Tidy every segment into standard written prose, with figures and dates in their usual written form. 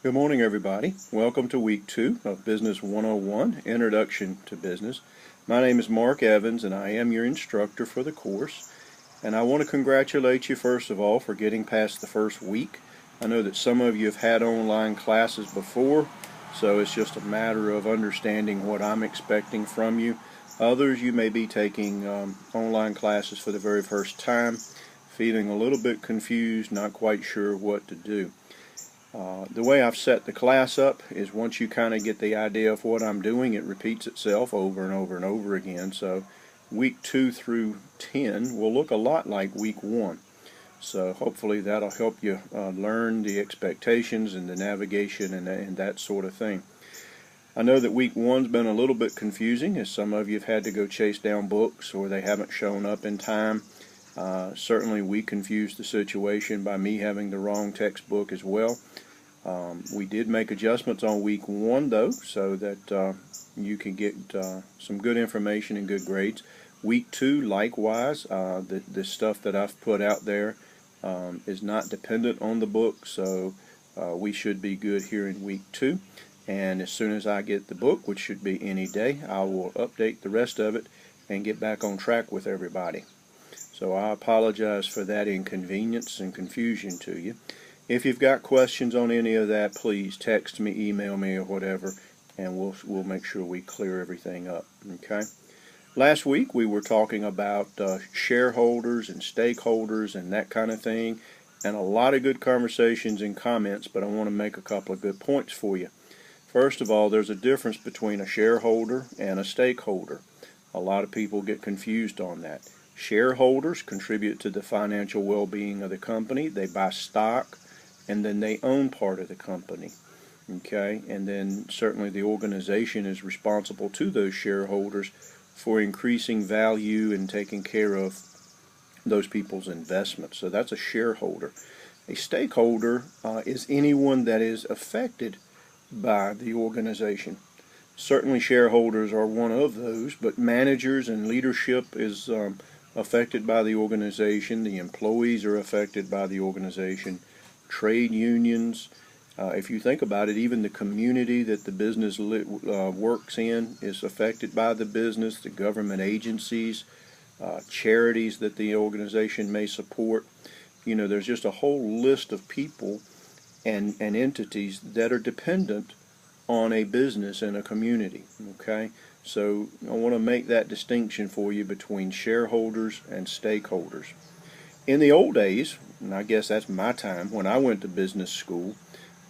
Good morning, everybody. Welcome to week 2 of Business 101, Introduction to Business. My name is Mark Evans, and I am your instructor for the course. And I want to congratulate you, first of all, for getting past the first week. I know that some of you have had online classes before, so it's just a matter of understanding what I'm expecting from you. Others, you may be taking online classes for the very first time, feeling a little bit confused, not quite sure what to do. The way I've set the class up is once you kind of get the idea of what I'm doing, it repeats itself over and over and over again. So week 2 through 10 will look a lot like week 1. So hopefully that'll help you learn the expectations and the navigation and that sort of thing. I know that week 1's been a little bit confusing, as some of you have had to go chase down books or they haven't shown up in time. Certainly we confused the situation by me having the wrong textbook as well. We did make adjustments on week 1 though, so that you can get some good information and good grades. Week 2, likewise, the stuff that I've put out there is not dependent on the book, so we should be good here in week 2. And as soon as I get the book, which should be any day, I will update the rest of it and get back on track with everybody. So I apologize for that inconvenience and confusion to you. If you've got questions on any of that, please text me, email me, or whatever, and we'll make sure we clear everything up. Okay. Last week we were talking about shareholders and stakeholders and that kind of thing, and a lot of good conversations and comments, but I want to make a couple of good points for you. First of all, there's a difference between a shareholder and a stakeholder. A lot of people get confused on that. Shareholders contribute to the financial well-being of the company. They buy stock, and then they own part of the company. Okay, and then certainly the organization is responsible to those shareholders for increasing value and taking care of those people's investments. So that's a shareholder. A stakeholder is anyone that is affected by the organization. Certainly shareholders are one of those, but managers and leadership is affected by the organization. The employees are affected by the organization. Trade unions, if you think about it, even the community that the business works in is affected by the business. The government agencies, charities that the organization may support. You know, there's just a whole list of people and entities that are dependent on a business and a community. Okay, so I want to make that distinction for you between shareholders and stakeholders. In the old days, and I guess that's my time, when I went to business school,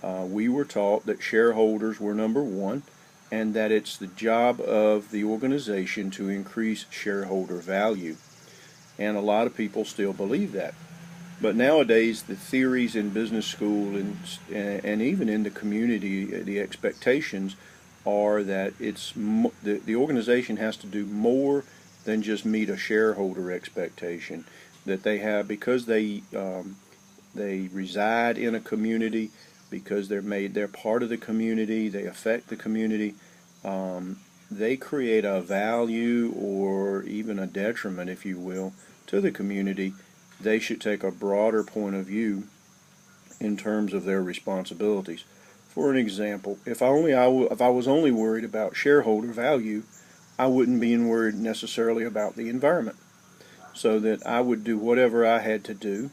we were taught that shareholders were number one, and that it's the job of the organization to increase shareholder value. And a lot of people still believe that. But nowadays, the theories in business school and even in the community, the expectations are that the organization has to do more than just meet a shareholder expectation. That they have, because they reside in a community, because they're part of the community, they affect the community. They create a value or even a detriment, if you will, to the community. They should take a broader point of view in terms of their responsibilities. For an example, if I was only worried about shareholder value, I wouldn't be worried necessarily about the environment. So that I would do whatever I had to do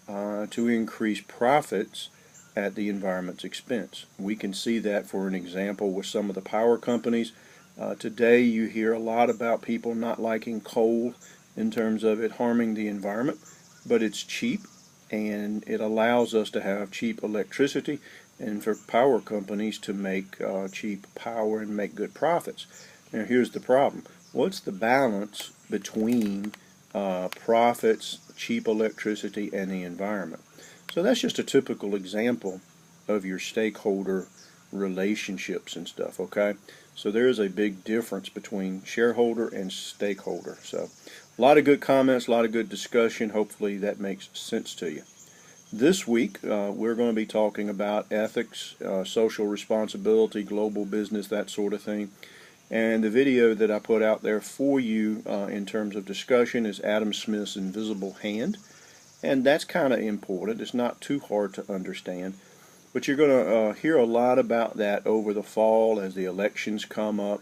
to increase profits at the environment's expense. We can see that, for an example, with some of the power companies. Today you hear a lot about people not liking coal in terms of it harming the environment, but it's cheap and it allows us to have cheap electricity and for power companies to make cheap power and make good profits. Now here's the problem. What's the balance between profits, cheap electricity, and the environment? So that's just a typical example of your stakeholder relationships and stuff, okay? So there is a big difference between shareholder and stakeholder. So a lot of good comments, a lot of good discussion. Hopefully that makes sense to you. This week we're going to be talking about ethics, social responsibility, global business, that sort of thing. And the video that I put out there for you in terms of discussion is Adam Smith's Invisible Hand. And that's kind of important. It's not too hard to understand. But you're going to hear a lot about that over the fall as the elections come up.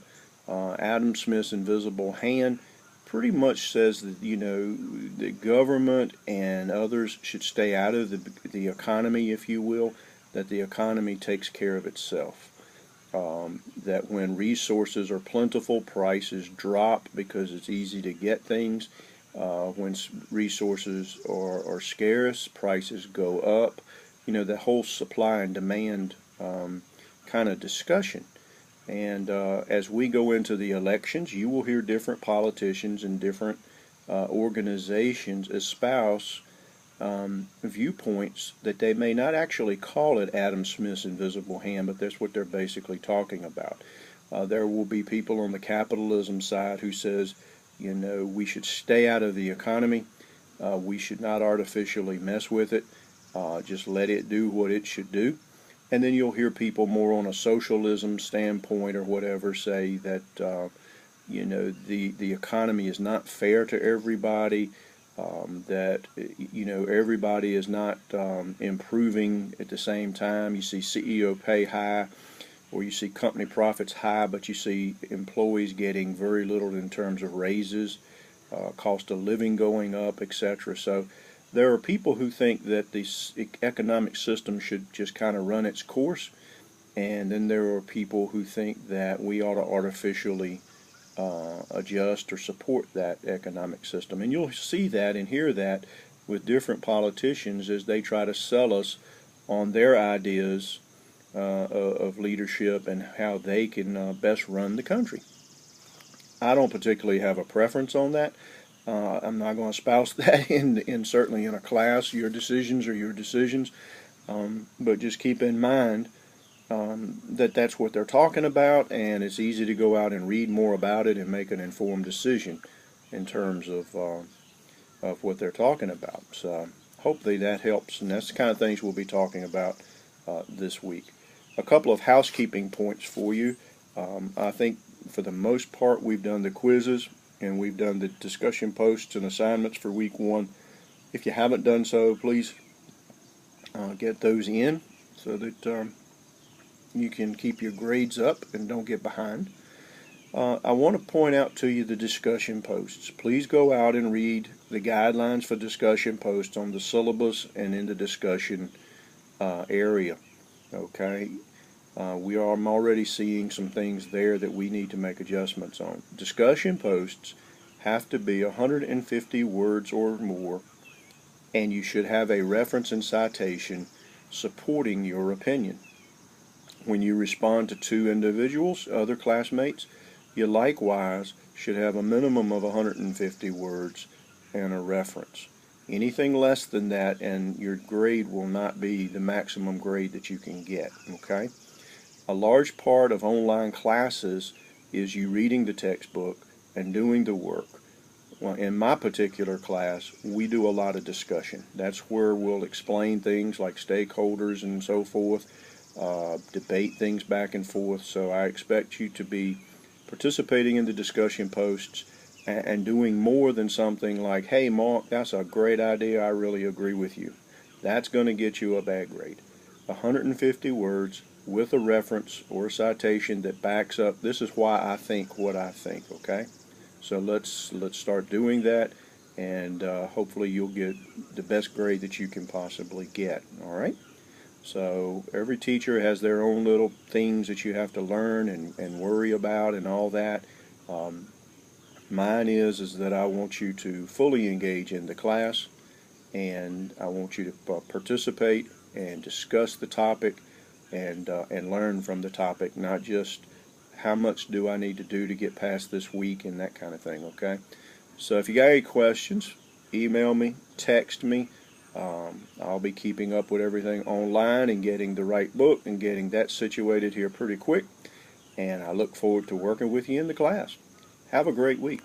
Adam Smith's invisible hand pretty much says that, you know, the government and others should stay out of the economy, if you will, that the economy takes care of itself. That when resources are plentiful, prices drop because it's easy to get things. When resources are scarce, prices go up. You know, the whole supply and demand kind of discussion. And as we go into the elections, you will hear different politicians and different organizations espouse viewpoints that they may not actually call it Adam Smith's invisible hand, but that's what they're basically talking about. There will be people on the capitalism side who says, you know, we should stay out of the economy. We should not artificially mess with it. Just let it do what it should do. And then you'll hear people more on a socialism standpoint or whatever say that, you know, the economy is not fair to everybody, that, you know, everybody is not improving at the same time. You see CEO pay high, or you see company profits high, but you see employees getting very little in terms of raises, cost of living going up, etc. So there are people who think that the economic system should just kind of run its course, and then there are people who think that we ought to artificially adjust or support that economic system. And you'll see that and hear that with different politicians as they try to sell us on their ideas of leadership and how they can best run the country. I don't particularly have a preference on that. I'm not going to espouse that certainly in a class. Your decisions are your decisions, but just keep in mind that that's what they're talking about, and it's easy to go out and read more about it and make an informed decision in terms of what they're talking about. So hopefully that helps, and that's the kind of things we'll be talking about this week. A couple of housekeeping points for you. I think for the most part we've done the quizzes and we've done the discussion posts and assignments for week 1. If you haven't done so, please get those in so that you can keep your grades up and don't get behind. I want to point out to you the discussion posts. Please go out and read the guidelines for discussion posts on the syllabus and in the discussion area. Okay, I'm already seeing some things there that we need to make adjustments on. Discussion posts have to be 150 words or more, and you should have a reference and citation supporting your opinion. When you respond to 2 individuals, other classmates, you likewise should have a minimum of 150 words and a reference. Anything less than that and your grade will not be the maximum grade that you can get, okay? A large part of online classes is you reading the textbook and doing the work. Well, in my particular class, we do a lot of discussion. That's where we'll explain things like stakeholders and so forth, debate things back and forth. So I expect you to be participating in the discussion posts and doing more than something like, hey Mark, that's a great idea, I really agree with you. That's going to get you a bad grade. 150 words with a reference or a citation that backs up, this is why I think what I think, okay? So let's start doing that, and hopefully you'll get the best grade that you can possibly get, all right? So every teacher has their own little things that you have to learn and worry about and all that. Mine is that I want you to fully engage in the class, and I want you to participate and discuss the topic and learn from the topic, not just how much do I need to do to get past this week and that kind of thing, okay? So if you got any questions, email me, text me. I'll be keeping up with everything online and getting the right book and getting that situated here pretty quick, and I look forward to working with you in the class. Have a great week.